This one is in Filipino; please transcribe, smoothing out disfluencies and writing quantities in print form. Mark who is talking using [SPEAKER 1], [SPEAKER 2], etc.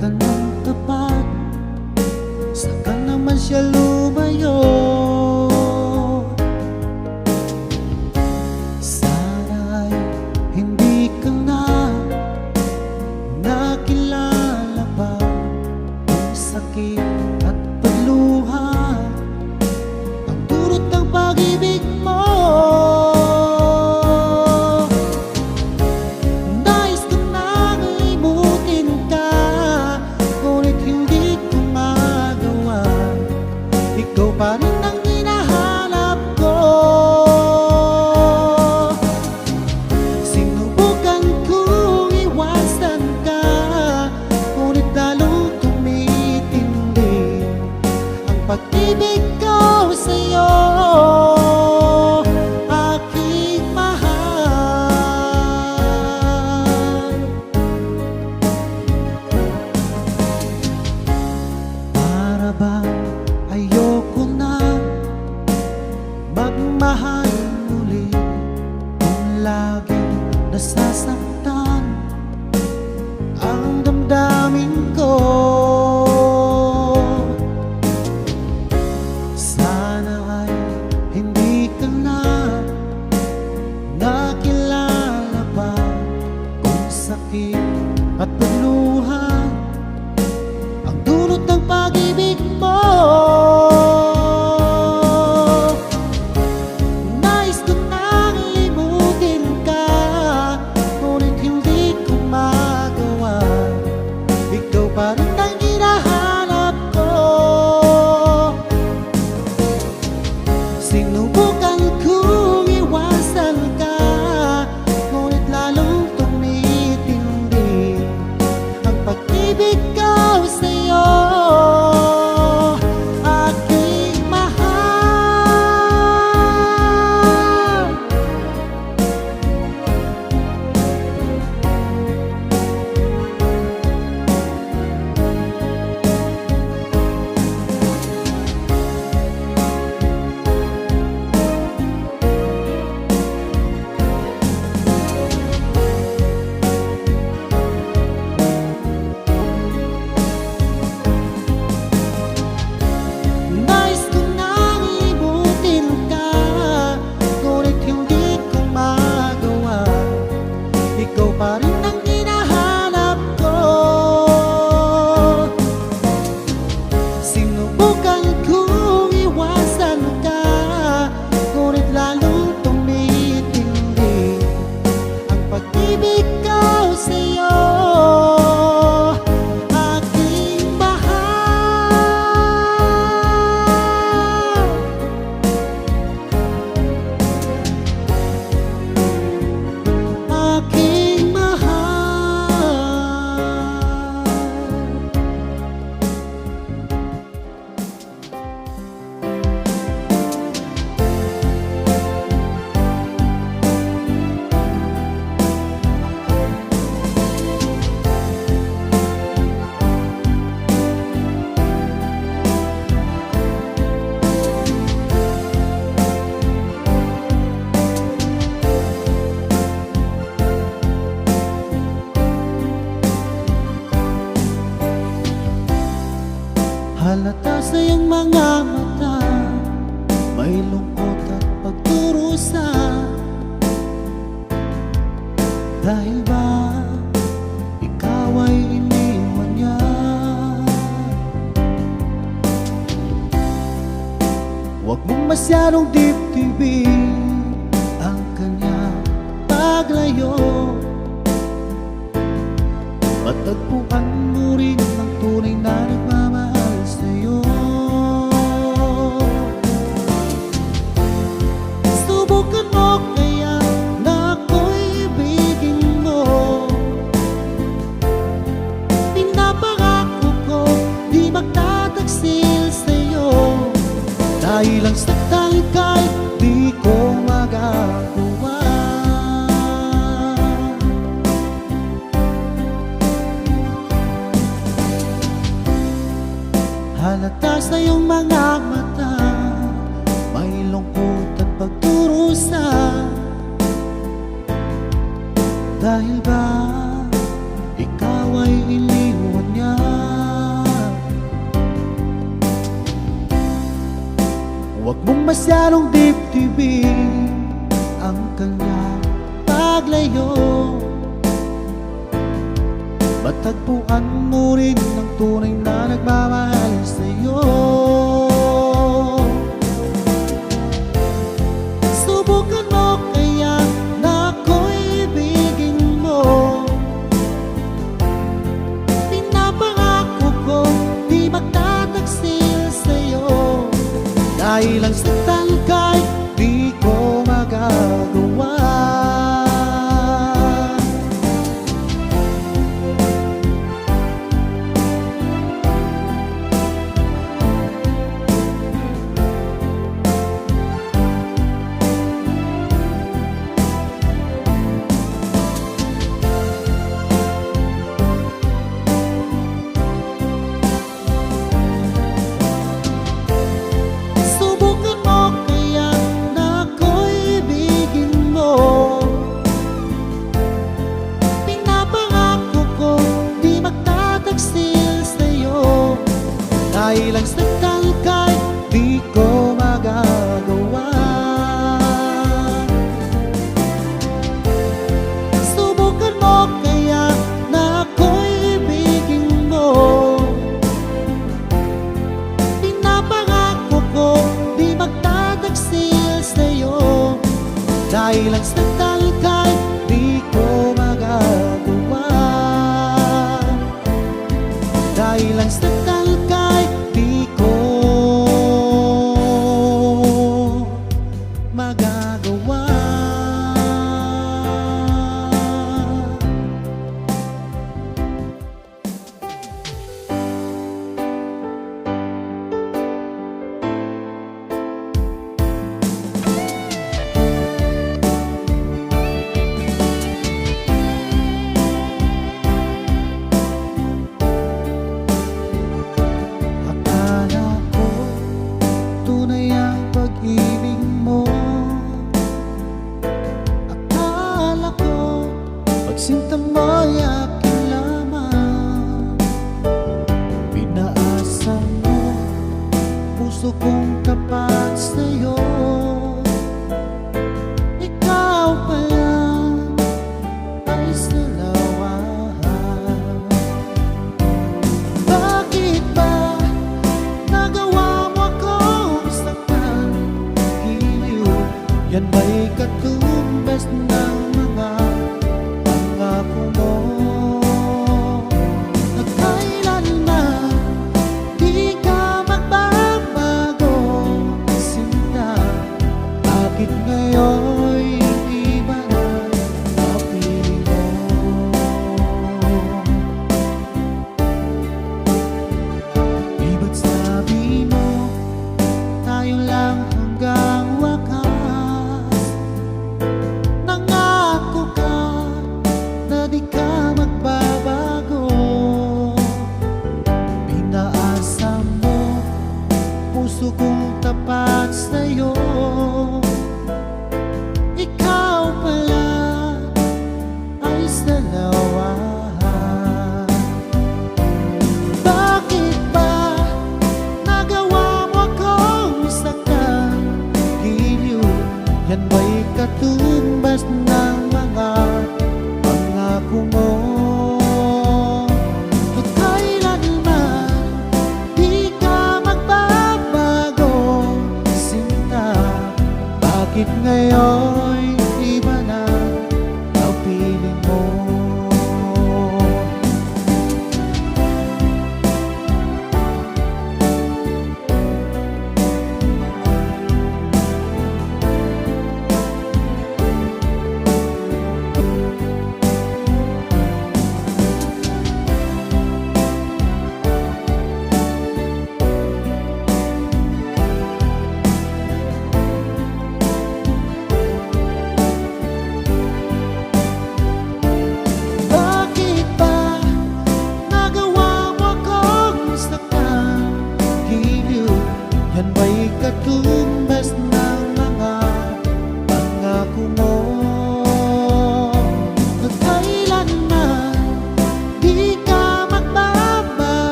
[SPEAKER 1] ka ng tapat, saka naman siya lumayo. Sana'y hindi ka na nakilala pa ang sakit at pagluha, ang dulot ng pag-ibig mo. Nais ko nang limutin ka, ngunit hindi ko magawa. Ikaw pa rin ang hinahanap ko. Sinubukan kong iwasan ka, ngunit lalo tumitindi ang pag-ibig ko sa'yo, aking mahal. Para bang ayoko na magmahal muli, kung laging nasasaktan ang damdamin ko. Sana ay hindi ka na nakilala pa kung sakit at pagluha, ang dulot ng pag-ibig mo. Nais ko nang limutin ka, ngunit hindi ko magawa. Ikaw pa rin ang hinahanap ko. Sinubukan kong iwasan ka, ngunit lalong tumitindi ang pag-ibig ko sa'yo, aking mahal. Nais ko nang limutin ka, ngunit hindi ko magawa. Ikaw pa rin ang hinahanap ko. Sinubukan kong iwasan ka, ngunit lalong tumitindi ang pag-ibig ko sa'yo, aking mahal. Aking mahal. Halata sa iyong mga mata, may lungkot at pagdurusa. Dahil ba ikaw ay iniwan niya? Huwag mong masyadong dibdibin ang kanyang paglayo. Matagpuan mo rin ang tunay na nagmamahal sa'yo. Subukan mo kaya na ako'y ibigin mo. Pinapangako ko di magtataksil sa'yo, dahil ang saktan ka'y di ko magagawa. Halata sa iyong mga mata, may lungkot at pagdurusa. Dahil ba ikaw ay iniwan niya? masyadong dibdibin ang kanyang paglayo. Matagpuan mo rin ang tunay na nagmamahal sa'yo. Subukan mo kaya na ako'y ibigin mo. Pinapangako ko di magtataksil sa'yo. Dahil ang saktan ka'y di ko magagawa. Dahil ang saktan ka'y di ko magagawa. Subukan mo kaya na ako'y ibigin mo. Pinapangako ko di magtataksil sa'yo. Dahil ang saktan ka'y di ko magagawa. Dahil ang saktan ka'y di ko magagawa. Pag-ibig mo, akala ko pagsinta mo'y akin lamang. Pinaasa mo puso kong tapat.